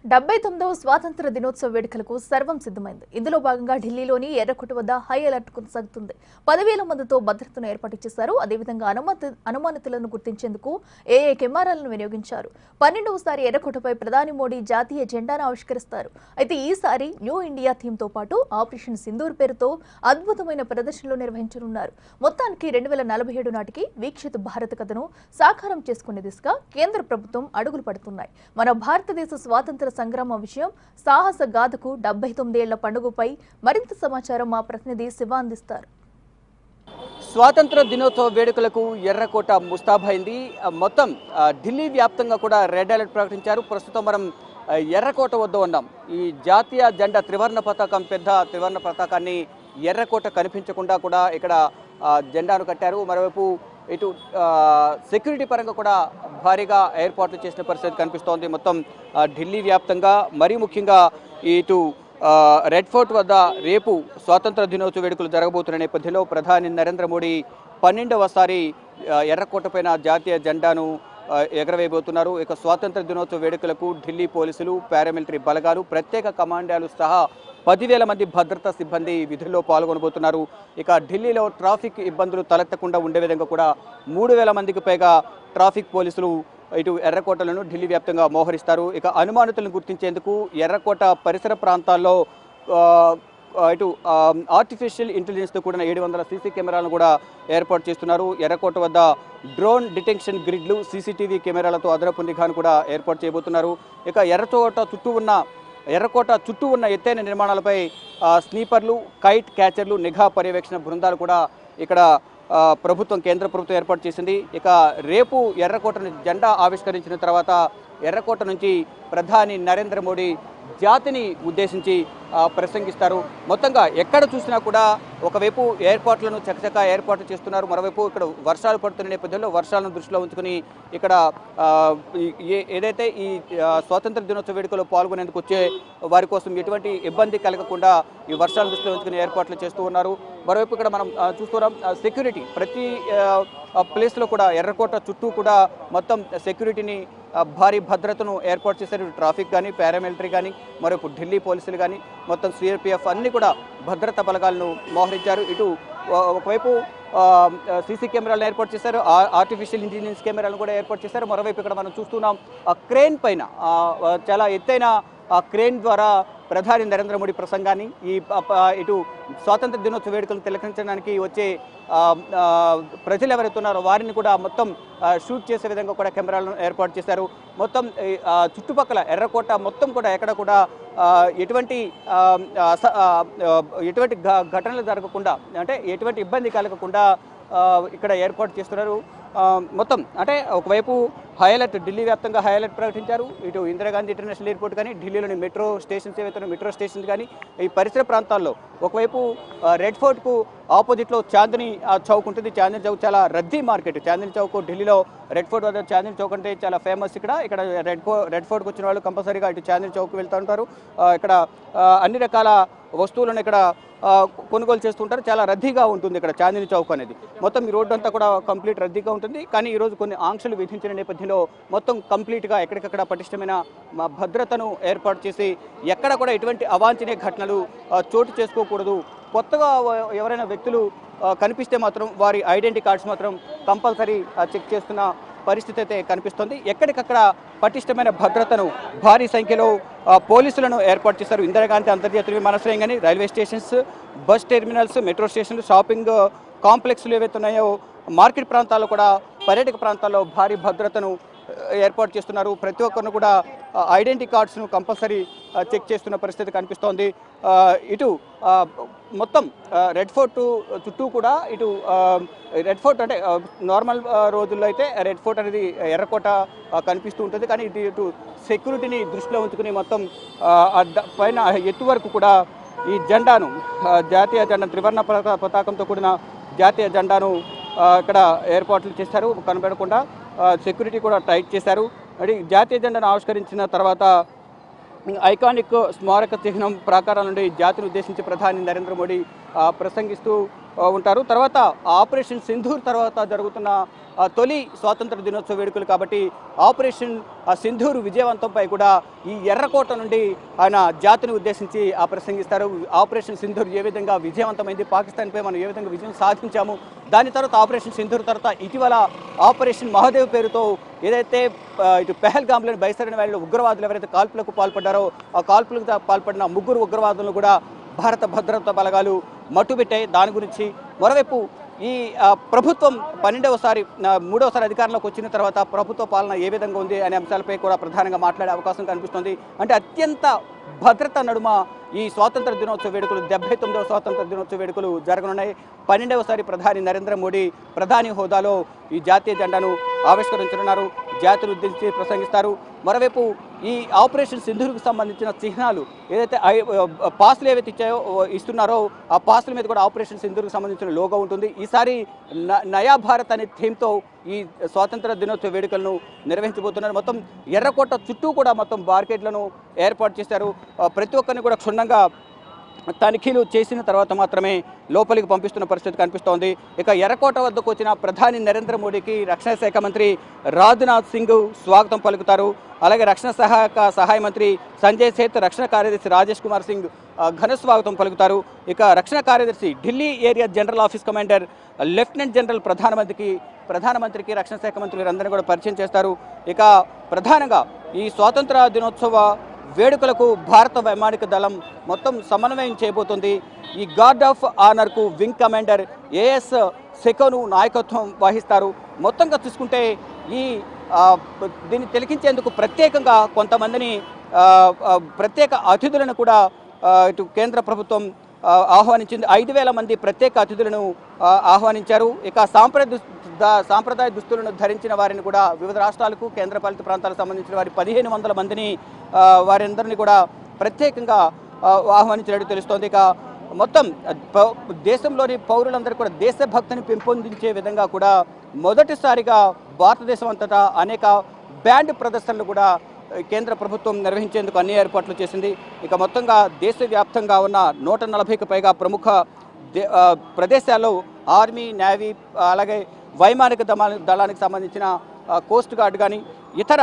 79వ స్వాతంత్ర దినోత్సవ వేడుకలకు సర్వం సిద్ధమైంది. ఇందులో భాగంగా ఢిల్లీలోని ఎర్రకోట వద్ద హై అలర్ట్ కొనసాగుతుంది. 10,000 మందితో భద్రతను ఏర్పాటు చేశారు. అదేవిధంగా అనుమానితులను గుర్తించేందుకు ఏఏ కెమెరాలను వినియోగించారు. 12వసారి ఎర్రకోటపై ప్రధాని మోడీ జాతీయ జెండాను ఆవిష్కరిస్తారు. అయితే ఈసారి న్యూ ఇండియా థీమ్తో పాటు ఆపరేషన్ సింధూర్ పేరుతో అద్భుతమైన ప్రదర్శనలు నిర్వహించనున్నారు. మొత్తానికి 2047 నాటికి వీక్షిత భారత కథను సాకారం చేసుకునే దిశగా కేంద్ర ప్రభుత్వం అడుగులు పడుతున్నాయి. మన భారతదేశ స్వాతంత్ర సంగ్రామ విషయం సాహస గాథకు 79 ఏళ్ల పండుగపై మరింత సమాచారం మా ప్రతినిధి శివ అందిస్తారు. స్వాతంత్ర దినోత్సవ వేడుకలకు ఎర్రకోట ముస్తాబైంది. మొత్తం ఢిల్లీ వ్యాప్తంగా కూడా రెడ్ అలర్ట్ ప్రకటించారు. ప్రస్తుతం మనం ఎర్రకోట వద్ద ఉన్నాం. ఈ జాతీయ జెండా త్రివర్ణ పతాకం, పెద్ద త్రివర్ణ పతాకాన్ని ఎర్రకోట కనిపించకుండా కూడా ఇక్కడ జెండాను కట్టారు. మరోవైపు ఇటు సెక్యూరిటీ పరంగా కూడా భారీగా ఏర్పాట్లు చేసిన పరిస్థితి కనిపిస్తోంది. మొత్తం ఢిల్లీ వ్యాప్తంగా మరీ ముఖ్యంగా ఇటు రెడ్ ఫోర్ట్ వద్ద రేపు స్వాతంత్ర దినోత్సవ వేడుకలు జరగబోతున్న నేపథ్యంలో ప్రధాని నరేంద్ర మోడీ 12వసారి ఎర్రకోట పైన జాతీయ జెండాను ఎగరవేయబోతున్నారు. ఇక స్వాతంత్ర దినోత్సవ వేడుకలకు ఢిల్లీ పోలీసులు, పారామిలిటరీ బలగాలు, ప్రత్యేక కమాండాలు సహా 10,000 మంది భద్రతా సిబ్బంది విధుల్లో పాల్గొనబోతున్నారు. ఇక ఢిల్లీలో ట్రాఫిక్ ఇబ్బందులు తలెత్తకుండా ఉండే విధంగా కూడా 3,000 మందికి పైగా ట్రాఫిక్ పోలీసులు ఇటు ఎర్రకోటలను ఢిల్లీ వ్యాప్తంగా మోహరిస్తారు. ఇక అనుమానితులను గుర్తించేందుకు ఎర్రకోట పరిసర ప్రాంతాల్లో ఇటు ఆర్టిఫిషియల్ ఇంటెలిజెన్స్తో కూడిన 700 సీసీ కెమెరాలను కూడా ఏర్పాటు చేస్తున్నారు. ఎర్రకోట వద్ద డ్రోన్ డిటెక్షన్ గ్రిడ్లు, సీసీటీవీ కెమెరాలతో అదనపు నిఘాను కూడా ఏర్పాటు చేయబోతున్నారు. ఇక ఎర్రకోట చుట్టూ ఉన్న ఎత్తైన నిర్మాణాలపై స్నీపర్లు, కైట్ క్యాచర్లు, నిఘా పర్యవేక్షణ బృందాలు కూడా ఇక్కడ కేంద్ర ప్రభుత్వం ఏర్పాటు చేసింది. ఇక రేపు ఎర్రకోటను జెండా ఆవిష్కరించిన తర్వాత ఎర్రకోట నుంచి ప్రధాని నరేంద్ర మోడీ జాతిని ఉద్దేశించి ప్రసంగిస్తారు. మొత్తంగా ఎక్కడ చూసినా కూడా ఒకవైపు ఏర్పాట్లను చకచకా ఏర్పాటు చేస్తున్నారు. మరోవైపు ఇక్కడ వర్షాలు పడుతున్న నేపథ్యంలో వర్షాలను దృష్టిలో ఉంచుకుని ఇక్కడ ఏదైతే ఈ స్వాతంత్ర దినోత్సవ వేడుకలో పాల్గొనేందుకు వచ్చే వారి కోసం ఎటువంటి ఇబ్బంది కలగకుండా ఈ వర్షాలను దృష్టిలో ఉంచుకుని ఏర్పాట్లు చేస్తూ ఉన్నారు. మరోవైపు ఇక్కడ మనం చూస్తున్నాం సెక్యూరిటీ ప్రతి ప్లేస్లో కూడా ఎర్రకోట చుట్టూ కూడా మొత్తం సెక్యూరిటీని భారీ భద్రతను ఏర్పాటు చేశారు. ట్రాఫిక్ కానీ, పారామిలిటరీ కానీ, మరోవైపు ఢిల్లీ పోలీసులు కానీ, మొత్తం సిఆర్పిఎఫ్ అన్ని కూడా భద్రతా బలగాలను మోహరించారు. ఇటు ఒకవైపు సీసీ కెమెరాలను ఏర్పాటు చేశారు, ఆర్టిఫిషియల్ ఇంటెలిజెన్స్ కెమెరాలను కూడా ఏర్పాటు చేశారు. మరోవైపు ఇక్కడ మనం చూస్తున్నాం క్రేన్ పైన చాలా ఎత్తైన క్రేన్ ద్వారా ప్రధాని నరేంద్ర మోడీ ప్రసంగాన్ని ఇటు స్వాతంత్ర దినోత్సవ వేడుకలను తిలకించడానికి వచ్చే ప్రజలు ఎవరైతే ఉన్నారో వారిని కూడా మొత్తం షూట్ చేసే విధంగా కూడా కెమెరాలను ఏర్పాటు చేశారు. మొత్తం చుట్టుపక్కల ఎర్రకోట మొత్తం కూడా ఎక్కడ కూడా ఎటువంటి ఘటనలు జరగకుండా, అంటే ఎటువంటి ఇబ్బంది కలగకుండా ఇక్కడ ఏర్పాటు చేస్తున్నారు. మొత్తం అంటే ఒకవైపు హై అలర్ట్, ఢిల్లీ వ్యాప్తంగా హై అలర్ట్ ప్రకటించారు. ఇటు ఇందిరాగాంధీ ఇంటర్నేషనల్ ఎయిర్పోర్ట్ కానీ, ఢిల్లీలోని మెట్రో స్టేషన్స్ ఏవైతే మెట్రో స్టేషన్స్ కానీ, ఈ పరిసర ప్రాంతాల్లో ఒకవైపు రెడ్ ఫోర్ట్కు ఆపోజిట్లో చాందినీ చౌక్ ఉంటుంది. చాందినీ చౌక్ చాలా రద్దీ మార్కెట్. చాందినీ చౌక్ ఢిల్లీలో రెడ్ ఫోర్ట్ వద్ద చాందినీ చౌక్ అంటే చాలా ఫేమస్. ఇక్కడ రెడ్ ఫోర్ట్కి వచ్చిన వాళ్ళు కంపల్సరీగా ఇటు చాందినీ చౌక్ వెళ్తూ ఉంటారు. ఇక్కడ అన్ని రకాల వస్తువులను ఇక్కడ కొనుగోలు చేస్తుంటారు. చాలా రద్దీగా ఉంటుంది ఇక్కడ చాందినీ చౌక్ అనేది. మొత్తం ఈ రోడ్డు అంతా కూడా కంప్లీట్ రద్దీగా ఉంటుంది. కానీ ఈరోజు కొన్ని ఆంక్షలు విధించిన నేపథ్యంలో మొత్తం కంప్లీట్గా ఎక్కడికక్కడ పటిష్టమైన భద్రతను ఏర్పాటు చేసి ఎక్కడ కూడా ఎటువంటి అవాంఛనీయ ఘటనలు చోటు చేసుకోకూడదు. కొత్తగా ఎవరైనా వ్యక్తులు కనిపిస్తే మాత్రం వారి ఐడెంటిటీ కార్డ్స్ మాత్రం కంపల్సరీ చెక్ చేస్తున్న పరిస్థితి అయితే కనిపిస్తుంది. ఎక్కడికక్కడ పటిష్టమైన భద్రతను భారీ సంఖ్యలో పోలీసులను ఏర్పాటు చేశారు. ఇందిరాగాంధీ అంతర్జాతీయ విమానాశ్రయం కానీ, railway stations, bus terminals, metro స్టేషన్లు, షాపింగ్ కాంప్లెక్స్లు ఏవైతే ఉన్నాయో మార్కెట్ ప్రాంతాల్లో కూడా, పర్యాటక ప్రాంతాల్లో భారీ భద్రతను ఏర్పాటు చేస్తున్నారు. ప్రతి ఒక్కరిని కూడా ఐడెంటిటీ కార్డ్స్ను కంపల్సరీ చెక్ చేస్తున్న పరిస్థితి కనిపిస్తోంది. ఇటు మొత్తం రెడ్ ఫోర్ట్ చుట్టూ కూడా ఇటు రెడ్ ఫోర్ట్ అంటే నార్మల్ రోజుల్లో అయితే రెడ్ ఫోర్ట్ అనేది ఎర్రకోట కనిపిస్తూ ఉంటుంది. కానీ ఇటు సెక్యూరిటీని దృష్టిలో ఉంచుకుని మొత్తం పైన ఎత్తు వరకు కూడా ఈ జెండాను, జాతీయ జెండా త్రివర్ణ పతాకంతో కూడిన జాతీయ జెండాను ఇక్కడ ఏర్పాట్లు చేశారు. కనబడకుండా సెక్యూరిటీ కూడా టైట్ చేశారు. అది జాతీయ జెండాను ఆవిష్కరించిన తర్వాత ఐకానిక్ స్మారక చిహ్నం ప్రాకారాల నుండి జాతిని ఉద్దేశించి ప్రధాని నరేంద్ర మోడీ ప్రసంగిస్తూ ఉంటారు. తర్వాత ఆపరేషన్ సింధూర్ తర్వాత జరుగుతున్న తొలి స్వాతంత్ర దినోత్సవ వేడుకలు కాబట్టి ఆపరేషన్ సింధూర్ విజయవంతంపై కూడా ఈ ఎర్రకోట నుండి ఆయన జాతిని ఉద్దేశించి ప్రసంగిస్తారు. ఆపరేషన్ సింధూర్ ఏ విధంగా విజయవంతమైంది, పాకిస్తాన్పై మనం ఏ విధంగా విజయం సాధించాము, దాని తర్వాత ఆపరేషన్ సింధూర్ తర్వాత ఇటీవల ఆపరేషన్ మహాదేవ్ పేరుతో ఏదైతే ఇటు పెహల్గాంలోని బైసరైన వాళ్ళలో ఉగ్రవాదులు ఎవరైతే కాల్పులకు పాల్పడ్డారో ఆ కాల్పులకు పాల్పడిన 3 ఉగ్రవాదులను కూడా భారత భద్రతా బలగాలు మట్టుబెట్టాయి. దాని గురించి మరోవైపు ఈ ప్రభుత్వం 3వసారి అధికారంలోకి వచ్చిన తర్వాత ప్రభుత్వ పాలన ఏ విధంగా ఉంది అనే అంశాలపై కూడా ప్రధానంగా మాట్లాడే అవకాశం కనిపిస్తుంది. అంటే అత్యంత భద్రత నడుమ ఈ స్వాతంత్ర దినోత్సవ వేడుకలు 79వ స్వాతంత్ర దినోత్సవ వేడుకలు జరగనున్నాయి. 12వసారి ప్రధాని నరేంద్ర మోడీ ప్రధాని హోదాలో ఈ జాతీయ జెండాను ఆవిష్కరించనున్నారు, జాతిని ఉద్దేశించి ప్రసంగిస్తారు. మరోవైపు ఈ ఆపరేషన్ సింధూర్కు సంబంధించిన చిహ్నాలు ఏదైతే పాసులు ఏవైతే ఇస్తున్నారో ఆ పాసుల మీద కూడా ఆపరేషన్ సింధూర్కు సంబంధించిన లోగో ఉంటుంది. ఈసారి నయా భారత్ అనే థీమ్తో ఈ స్వాతంత్ర దినోత్సవ వేడుకలను నిర్వహించబోతున్నారు. మొత్తం ఎర్రకోట చుట్టూ కూడా మొత్తం బార్కెట్లను ఏర్పాటు చేశారు. ప్రతి ఒక్కరిని కూడా క్షుణ్ణంగా తనిఖీలు చేసిన తర్వాత మాత్రమే లోపలికి పంపిస్తున్న పరిస్థితి కనిపిస్తోంది. ఇక ఎర్రకోట వద్దకు వచ్చిన ప్రధాని నరేంద్ర మోడీకి రక్షణ శాఖ మంత్రి రాజ్నాథ్ సింగ్ స్వాగతం పలుకుతారు. అలాగే రక్షణ సహాయ మంత్రి సంజయ్ సేత్, రక్షణ కార్యదర్శి రాజేష్ కుమార్ సింగ్ ఘన స్వాగతం పలుకుతారు. ఇక రక్షణ కార్యదర్శి Delhi area general office commander lieutenant general ప్రధానమంత్రికి రక్షణ శాఖ మంత్రులు వీరందరినీ కూడా పరిచయం చేస్తారు. ఇక ప్రధానంగా ఈ స్వాతంత్ర దినోత్సవ వేడుకలకు భారత వైమానిక దళం మొత్తం సమన్వయం చేయబోతుంది. ఈ గార్డ్ ఆఫ్ ఆనర్కు వింగ్ కమాండర్ ఏఎస్ సెకోను నాయకత్వం వహిస్తారు. మొత్తంగా చూసుకుంటే ఈ దీన్ని తిలకించేందుకు ప్రత్యేకంగా కొంతమందిని ప్రత్యేక అతిథులను కూడా ఇటు కేంద్ర ప్రభుత్వం ఆహ్వానించింది. 5,000 మంది ప్రత్యేక అతిథులను ఆహ్వానించారు. ఇక సాంప్రదాయ దుస్తులను ధరించిన వారిని కూడా వివిధ రాష్ట్రాలకు కేంద్రపాలిత ప్రాంతాలకు సంబంధించిన వారి 1,500 మందిని వారందరినీ కూడా ప్రత్యేకంగా ఆహ్వానించినట్టు తెలుస్తోంది. ఇక మొత్తం దేశంలోని పౌరులందరూ కూడా దేశభక్తిని పెంపొందించే విధంగా కూడా మొదటిసారిగా భారతదేశం అంతటా అనేక బ్యాండ్ ప్రదర్శనలు కూడా కేంద్ర ప్రభుత్వం నిర్వహించేందుకు అన్ని ఏర్పాట్లు చేసింది. ఇక మొత్తంగా దేశవ్యాప్తంగా ఉన్న 140కి పైగా ప్రముఖ ప్రదేశాల్లో ఆర్మీ, నేవీ, అలాగే వైమానిక దళానికి సంబంధించిన కోస్ట్ గార్డ్ కానీ ఇతర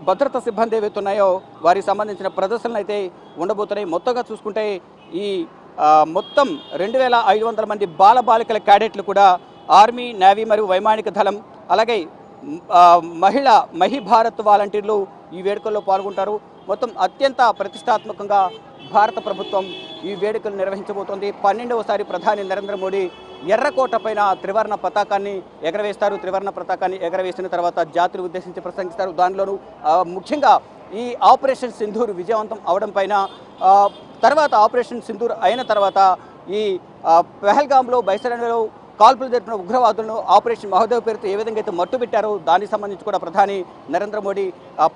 భద్రతా సిబ్బంది ఏవైతే ఉన్నాయో వారికి సంబంధించిన ప్రదర్శనలు అయితే ఉండబోతున్నాయి. మొత్తంగా చూసుకుంటే ఈ మొత్తం 2,500 మంది బాలబాలికల క్యాడెట్లు కూడా ఆర్మీ, నేవీ మరియు వైమానిక దళం అలాగే మహిభారత్ వాలంటీర్లు ఈ వేడుకల్లో పాల్గొంటారు. మొత్తం అత్యంత ప్రతిష్టాత్మకంగా భారత ప్రభుత్వం ఈ వేడుకలు నిర్వహించబోతోంది. 12వసారి ప్రధాని నరేంద్ర మోడీ ఎర్రకోట పైన త్రివర్ణ పతాకాన్ని ఎగరవేస్తారు. త్రివర్ణ పతాకాన్ని ఎగరవేసిన తర్వాత జాతిని ఉద్దేశించి ప్రసంగిస్తారు. దానిలోనూ ముఖ్యంగా ఈ ఆపరేషన్ సింధూర్ విజయవంతం అవడం పైన తర్వాత ఆపరేషన్ సింధూర్ అయిన తర్వాత ఈ పెహల్గాంలో బైసరైన్లో కాల్పులు జరిపిన ఉగ్రవాదులను ఆపరేషన్ మహాదేవ్ పేరుతో ఏ విధంగా అయితే మట్టుబెట్టారో దానికి సంబంధించి కూడా ప్రధాని నరేంద్ర మోడీ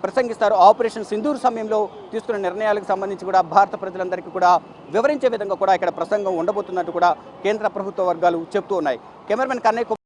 ప్రసంగిస్తారు. ఆపరేషన్ సింధూర్ సమయంలో తీసుకున్న నిర్ణయాలకు సంబంధించి కూడా భారత ప్రజలందరికీ కూడా వివరించే విధంగా కూడా ఇక్కడ ప్రసంగం ఉండబోతున్నట్టు కూడా కేంద్ర ప్రభుత్వ వర్గాలు చెప్తూ ఉన్నాయి. కెమెరామెన్ కన్నయ్య